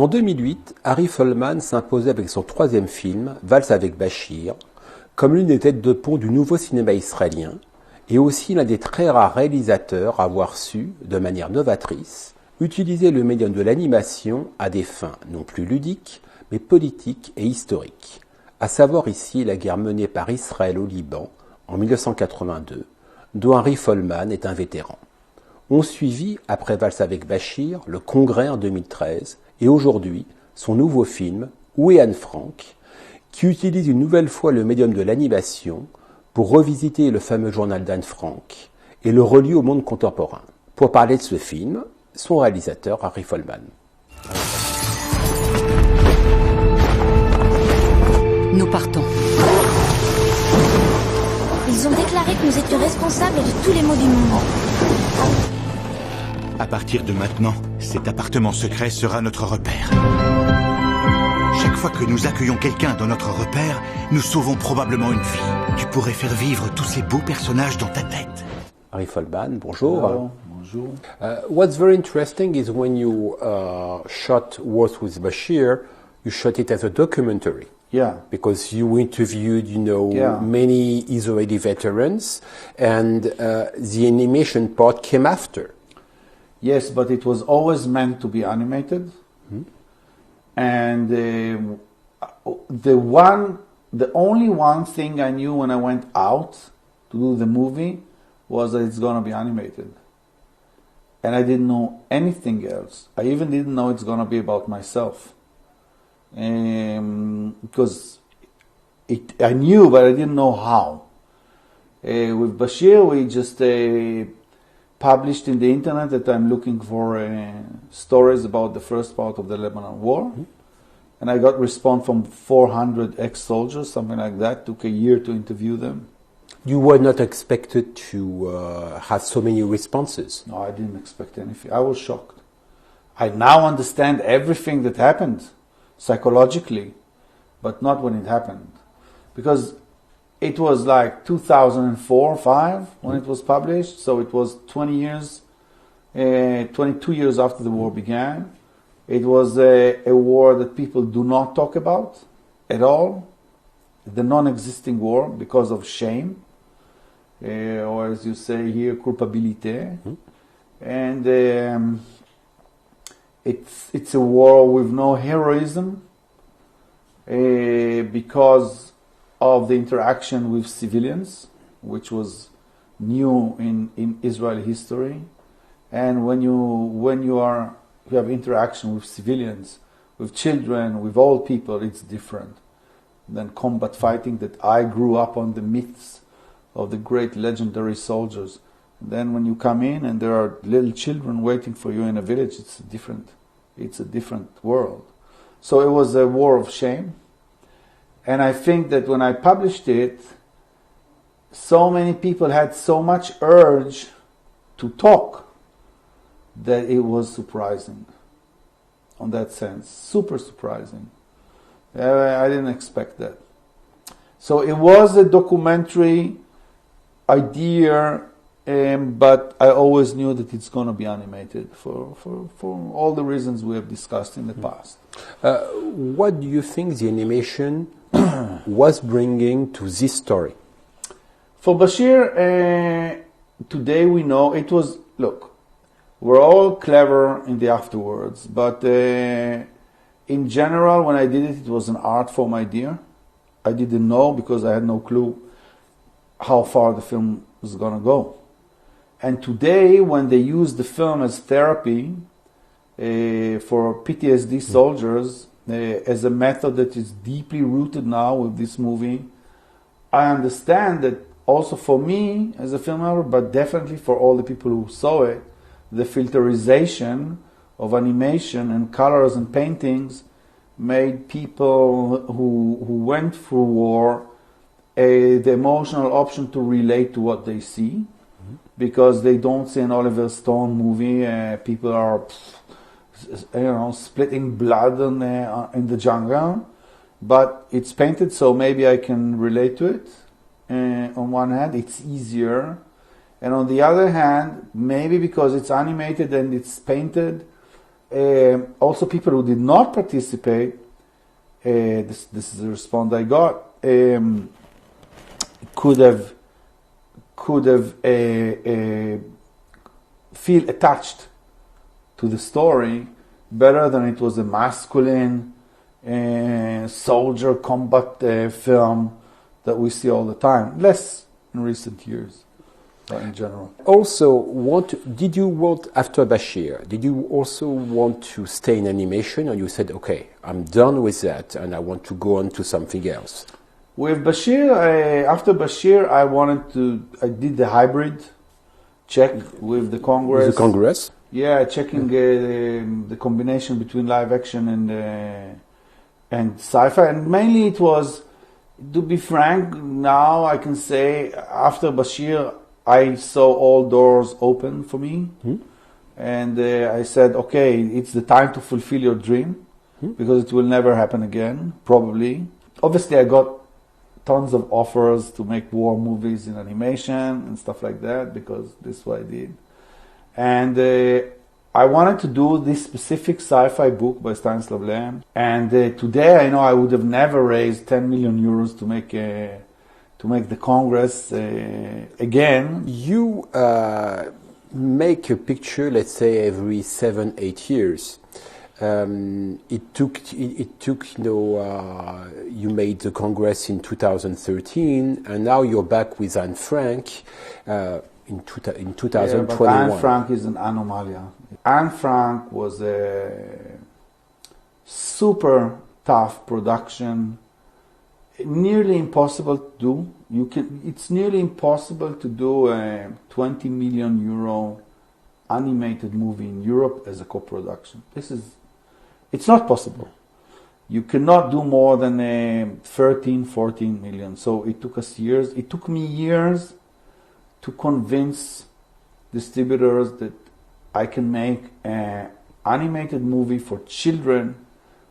En 2008, Ari Folman s'imposait avec son troisième film, Valse avec Bachir, comme l'une des têtes de pont du nouveau cinéma israélien, et aussi l'un des très rares réalisateurs à avoir su, de manière novatrice, utiliser le médium de l'animation à des fins non plus ludiques, mais politiques et historiques, à savoir ici la guerre menée par Israël au Liban en 1982, dont Ari Folman est un vétéran. On suivit, après Valse avec Bachir, le Congrès en 2013, et aujourd'hui, son nouveau film, Où est Anne Frank, qui utilise une nouvelle fois le médium de l'animation pour revisiter le fameux journal d'Anne Frank et le relier au monde contemporain. Pour parler de ce film, son réalisateur, Ari Folman. Nous partons. Ils ont déclaré que nous étions responsables de tous les maux du monde. À partir de maintenant, cet appartement secret sera notre repère. Chaque fois que nous accueillons quelqu'un dans notre repère, nous sauvons probablement une vie. Tu pourrais faire vivre tous ces beaux personnages dans ta tête. Ari Folman, bonjour. Hello, bonjour. What's very interesting is when you shot Worth with Bashir, you shot it as a documentary. Yeah. Because you interviewed, Yeah. many Israeli veterans, and the animation part came after. Yes, but it was always meant to be animated. And the only one thing I knew when I went out to do the movie was that it's going to be animated. And I didn't know anything else. I even didn't know it's going to be about myself. Because I knew, but I didn't know how. With Bashir, we just published in the internet that I'm looking for stories about the first part of the Lebanon War. And I got response from 400 ex-soldiers, something like that. Took a year to interview them. You were not expected to have so many responses. No, I didn't expect anything. I was shocked. I now understand everything that happened psychologically, but not when it happened. Because it was like 2004 or 5 when it was published, so it was 22 years after the war began. It was a war that people do not talk about at all, the non-existing war because of shame, or as you say here, culpabilité. And it's a war with no heroism because of the interaction with civilians, which was new in Israeli history. And when you have interaction with civilians, with children, with old people, it's different than combat fighting that I grew up on the myths of the great legendary soldiers. And then when you come in and there are little children waiting for you in a village, it's a different world. So it was a war of shame. And I think that when I published it, so many people had so much urge to talk that it was surprising. On that sense, super surprising. I didn't expect that. So it was a documentary idea, but I always knew that it's going to be animated for all the reasons we have discussed in the past. What do you think the animation was bringing to this story? For Bashir, today we know it was, look, we're all clever in the afterwards, but in general, when I did it, it was an art form idea. I didn't know because I had no clue how far the film was going to go. And today, when they use the film as therapy for PTSD soldiers, as a method that is deeply rooted now with this movie, I understand that also for me as a filmmaker, but definitely for all the people who saw it, the filterization of animation and colors and paintings made people who went through war the emotional option to relate to what they see, because they don't see an Oliver Stone movie. People are, splitting blood in the jungle, but it's painted, so maybe I can relate to it. On one hand, it's easier. And on the other hand, maybe because it's animated and it's painted, Also, people who did not participate, this is the response I got, could have feel attached to the story better than it was a masculine soldier combat film that we see all the time. Less in recent years, but in general. Also, did you want, after Bashir, did you also want to stay in animation, or you said, okay, I'm done with that and I want to go on to something else? With Bashir, after Bashir, I did the hybrid check with the Congress. With the Congress? Yeah, checking the combination between live action and sci-fi, and mainly it was, to be frank, now I can say after Bashir, I saw all doors open for me, and I said, okay, it's the time to fulfill your dream, because it will never happen again, probably. Obviously, I got tons of offers to make war movies in animation and stuff like that, because this is what I did. And I wanted to do this specific sci-fi book by Stanislav Lem. And today I know I would have never raised 10 million euros to make the Congress again. You make a picture, let's say, every 7-8 years. It took you made the Congress in 2013, and now you're back with Anne Frank in 2021. Yeah, but Anne Frank is an anomaly. Anne Frank was a super tough production, nearly impossible to do. It's nearly impossible to do a 20 million euro animated movie in Europe as a co-production. It's not possible. You cannot do more than 13, 14 million. So it took us years. It took me years to convince distributors that I can make an animated movie for children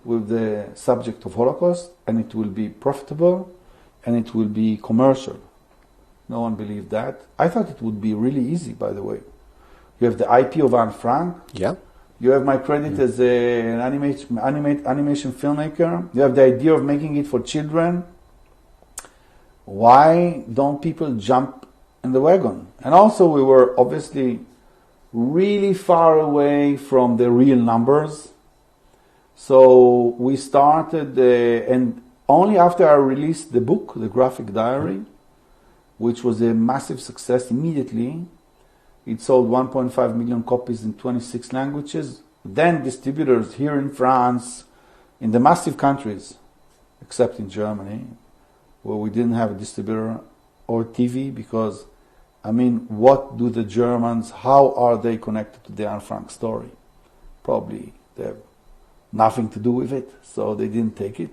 with the subject of Holocaust, and it will be profitable, and it will be commercial. No one believed that. I thought it would be really easy, by the way. You have the IP of Anne Frank. Yeah. You have my credit as an animation filmmaker. You have the idea of making it for children. Why don't people jump in the wagon? And also, we were obviously really far away from the real numbers. So we started, and only after I released the book, The Graphic Diary, which was a massive success immediately. It sold 1.5 million copies in 26 languages. Then distributors here in France, in the massive countries, except in Germany, where we didn't have a distributor or TV, because, I mean, what do the Germans, how are they connected to the Anne Frank story? Probably they have nothing to do with it, so they didn't take it.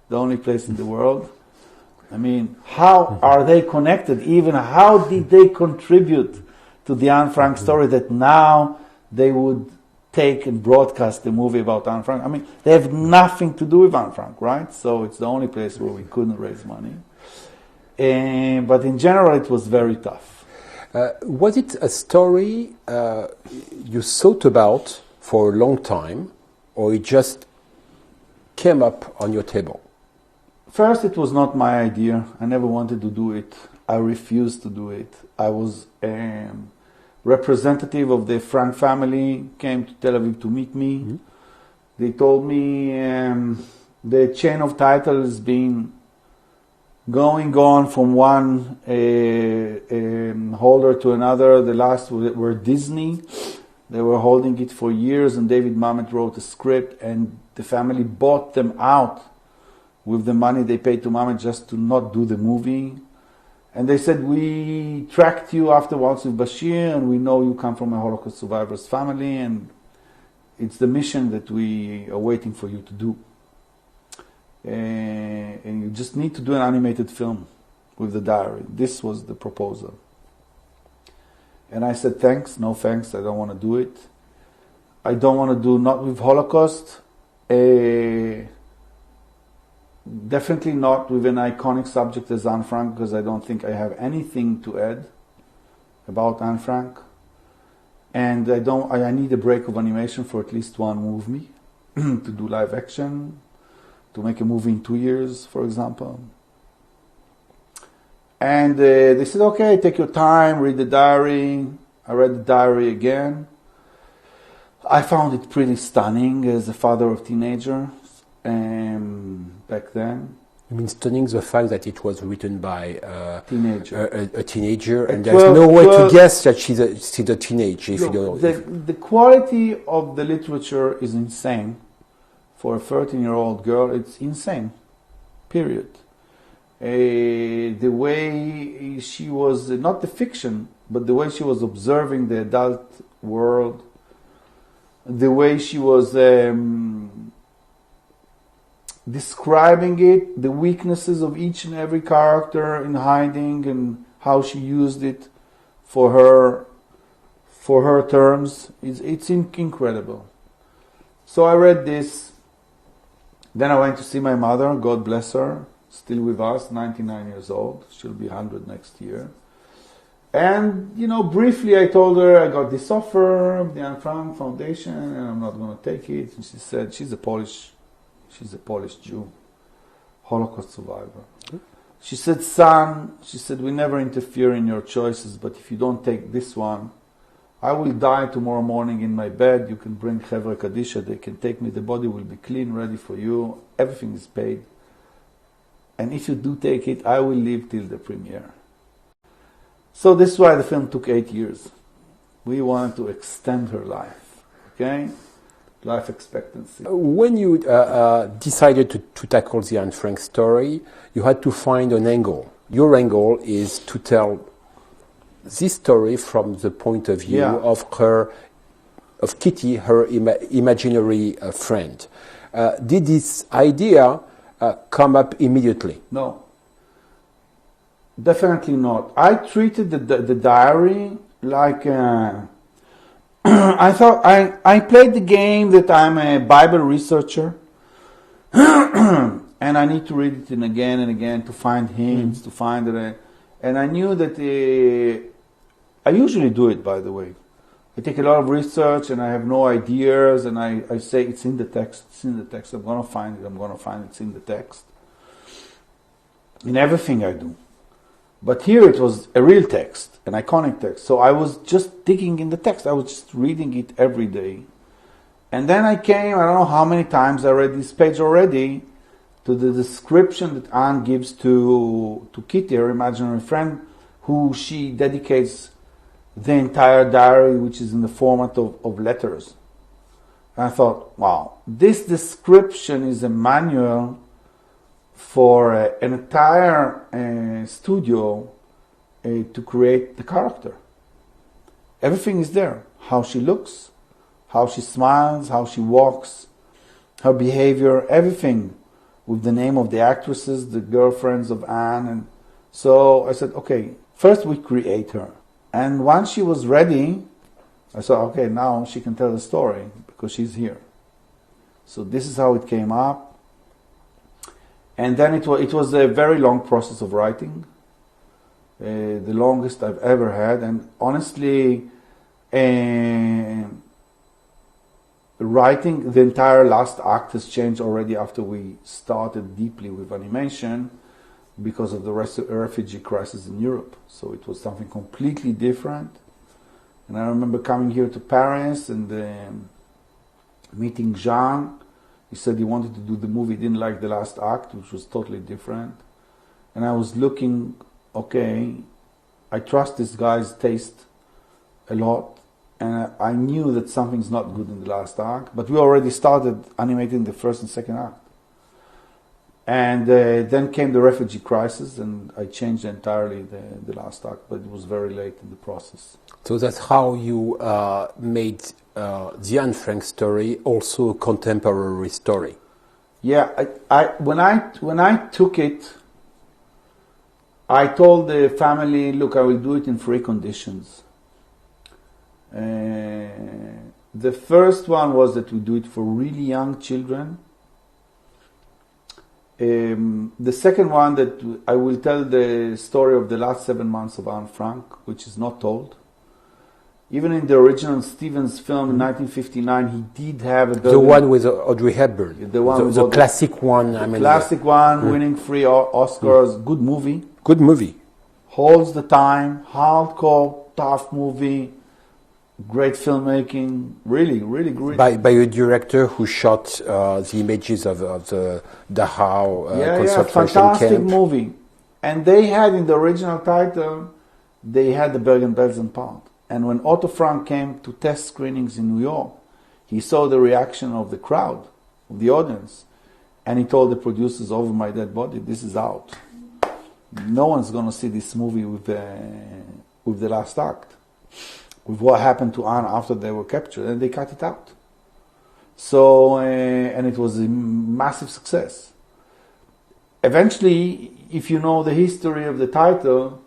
The only place in the world. I mean, how are they connected? Even how did they contribute to the Anne Frank story that now they would take and broadcast the movie about Anne Frank? I mean, they have nothing to do with Anne Frank, right? So it's the only place where we couldn't raise money. But in general, it was very tough. Was it a story you thought about for a long time, or it just came up on your table? First, it was not my idea. I never wanted to do it. I refused to do it. I was a representative of the Frank family, came to Tel Aviv to meet me. Mm-hmm. They told me the chain of title has been going on from one holder to another. The last were Disney. They were holding it for years, and David Mamet wrote a script, and the family bought them out with the money they paid to Mamet just to not do the movie. And they said, we tracked you afterwards with Bashir, and we know you come from a Holocaust survivor's family, and it's the mission that we are waiting for you to do. And you just need to do an animated film with the diary. This was the proposal. And I said, thanks, no thanks, I don't want to do it. I don't want to do, not with Holocaust, definitely not with an iconic subject as Anne Frank, because I don't think I have anything to add about Anne Frank. and I need a break of animation for at least one movie to do live action, to make a movie in 2 years, for example. And they said, okay, take your time, read the diary. I read the diary again. I found it pretty stunning as a father of teenagers back then. You mean stunning the fact that it was written by a teenager, and there's 12, no way 12, to guess that she's a teenager. If look, you don't, the quality of the literature is insane. For a 13-year-old girl, it's insane. Period. The way she was, not the fiction, but the way she was observing the adult world, the way she was describing it, the weaknesses of each and every character in hiding, and how she used it for her terms, it's incredible. So I read this. Then I went to see my mother, God bless her, still with us, 99 years old. She'll be 100 next year. And, briefly I told her I got this offer, the Anne Frank Foundation, and I'm not going to take it. And she said, she's a Polish Jew, Holocaust survivor. She said, son, we never interfere in your choices, but if you don't take this one, I will die tomorrow morning in my bed. You can bring Chevra Kadisha, they can take me, the body will be clean, ready for you, everything is paid. And if you do take it, I will live till the premiere. So this is why the film took 8 years. We wanted to extend her life, okay? Life expectancy. When you decided to tackle the Anne Frank story, you had to find an angle. Your angle is to tell this story from the point of view of Kitty, her imaginary friend. Did this idea come up immediately? No, definitely not. I treated the diary like I thought I played the game that I'm a Bible researcher and I need to read it again and again to find hints, to find it. And I knew that I usually do it, by the way. I take a lot of research and I have no ideas and I say it's in the text, I'm going to find it, it's in the text. In everything I do. But here it was a real text, an iconic text. So I was just digging in the text. I was just reading it every day. And then I came, I don't know how many times I read this page already, to the description that Anne gives to Kitty, her imaginary friend, who she dedicates the entire diary, which is in the format of letters. And I thought, wow, this description is a manual for an entire studio to create the character. Everything is there. How she looks, how she smiles, how she walks, her behavior, everything, with the name of the actresses, the girlfriends of Anne. And so I said, okay, first we create her. And once she was ready, I thought, okay, now she can tell the story because she's here. So this is how it came up. And then it was a very long process of writing, the longest I've ever had. And honestly, writing the entire last act has changed already after we started deeply with animation because of the refugee crisis in Europe. So it was something completely different. And I remember coming here to Paris and meeting Jean. He said he wanted to do the movie, he didn't like the last act, which was totally different. And I was looking, okay, I trust this guy's taste a lot. And I knew that something's not good in the last act, but we already started animating the first and second act. And then came the refugee crisis, and I changed entirely the last act, but it was very late in the process. So that's how you made the Anne Frank story also a contemporary story. Yeah, when I took it, I told the family, look, I will do it in 3 conditions. The first one was that we do it for really young children. The second one, that I will tell the story of the last 7 months of Anne Frank, which is not told. Even in the original Stevens film in 1959, he did have a The one with Audrey Hepburn. The classic one. Classic one, winning 3 Oscars. Good movie. Good movie. Holds the time. Hardcore, tough movie. Great filmmaking. Really, really great. By a director who shot the images of the Dachau concentration fantastic camp. movie. And they had in the original title, they had the Bergen-Belsen part. And when Otto Frank came to test screenings in New York, he saw the reaction of the crowd, of the audience, and he told the producers, "Over my dead body, this is out. No one's going to see this movie with the last act, with what happened to Anne after they were captured," and they cut it out. So, and it was a massive success. Eventually, if you know the history of the title,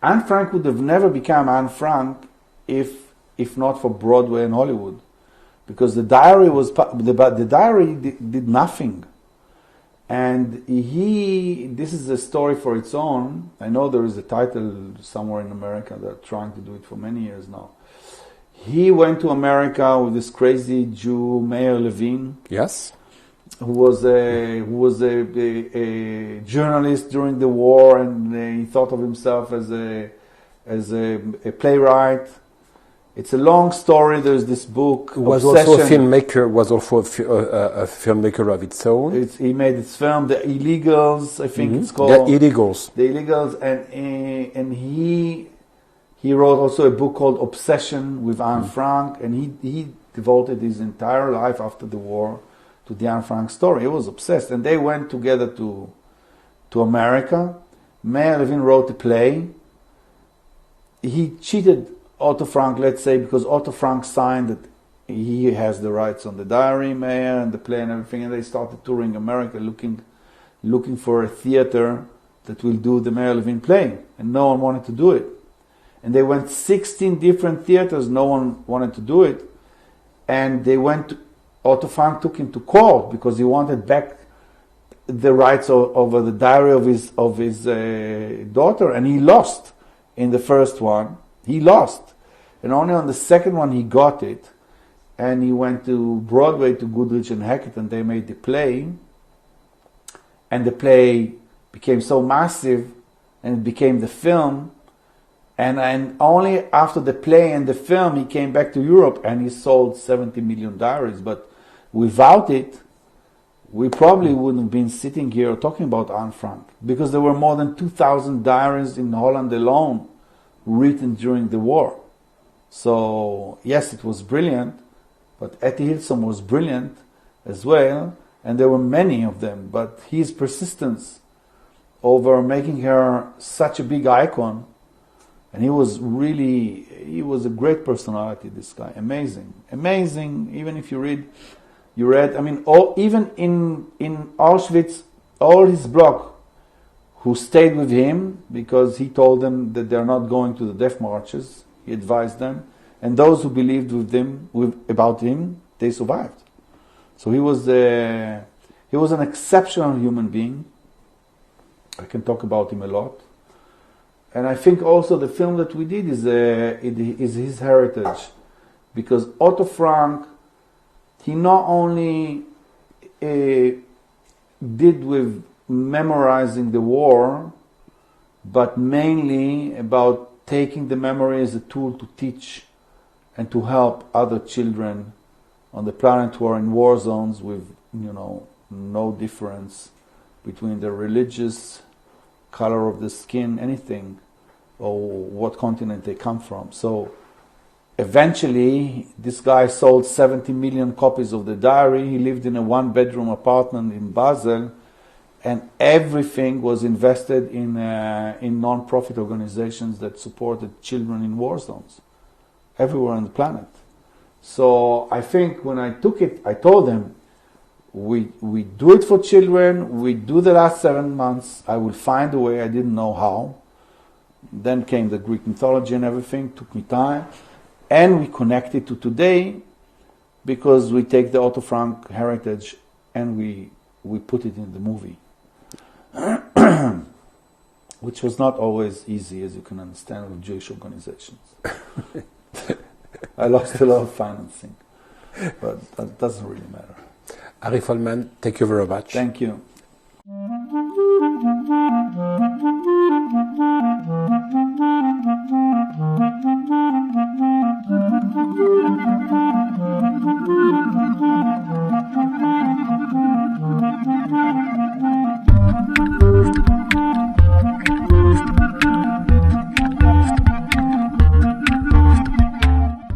Anne Frank would have never become Anne Frank if not for Broadway and Hollywood, because the diary did nothing, and this is a story for its own. I know there is a title somewhere in America. They're trying to do it for many years now. He went to America with this crazy Jew, Meir Levin. Yes. Who was a journalist during the war, and he thought of himself as a playwright. It's a long story. There's this book. Was also a filmmaker. Was also a filmmaker of its own. He made its film, The Illegals. I think it's called The Illegals. The Illegals, and he wrote also a book called Obsession with Anne Frank, and he devoted his entire life after the war to the Anne Frank story. He was obsessed, and they went together to America. Meir Levin wrote a play. He cheated Otto Frank, let's say, because Otto Frank signed that he has the rights on the diary, Meir, and the play and everything, and they started touring America looking for a theater that will do the Meir Levin play, and no one wanted to do it. And they went 16 different theaters, no one wanted to do it, and Otto Frank took him to court because he wanted back the rights over the diary of his daughter, and he lost in the first one. He lost, and only on the second one he got it. And he went to Broadway to Goodrich and Hackett, and they made the play. And the play became so massive, and it became the film. And only after the play and the film, he came back to Europe, and he sold 70 million diaries. But without it, we probably wouldn't have been sitting here talking about Anne Frank, because there were more than 2,000 diaries in Holland alone written during the war. So yes, it was brilliant, but Etty Hillesum was brilliant as well, and there were many of them. But his persistence over making her such a big icon, and he was a great personality, this guy. Amazing. Even if you read, even in Auschwitz, all his bloc who stayed with him, because he told them that they're not going to the death marches, he advised them, and those who believed about him, they survived. So he was an exceptional human being. I can talk about him a lot. And I think also the film that we did is his heritage, because Otto Frank, he not only did with memorizing the war, but mainly about taking the memory as a tool to teach and to help other children on the planet who are in war zones with, no difference between the religious color of the skin, anything, or what continent they come from. So eventually, this guy sold 70 million copies of the diary. He lived in a one-bedroom apartment in Basel, and everything was invested in non-profit organizations that supported children in war zones everywhere on the planet. So I think when I took it, I told them, we do it for children, we do the last 7 months, I will find a way, I didn't know how. Then came the Greek mythology and everything, took me time. And we connect it to today, because we take the Otto Frank heritage and we put it in the movie. which was not always easy, as you can understand, with Jewish organizations. I lost a lot of financing, but that doesn't really matter. Ari Folman, thank you very much. Thank you.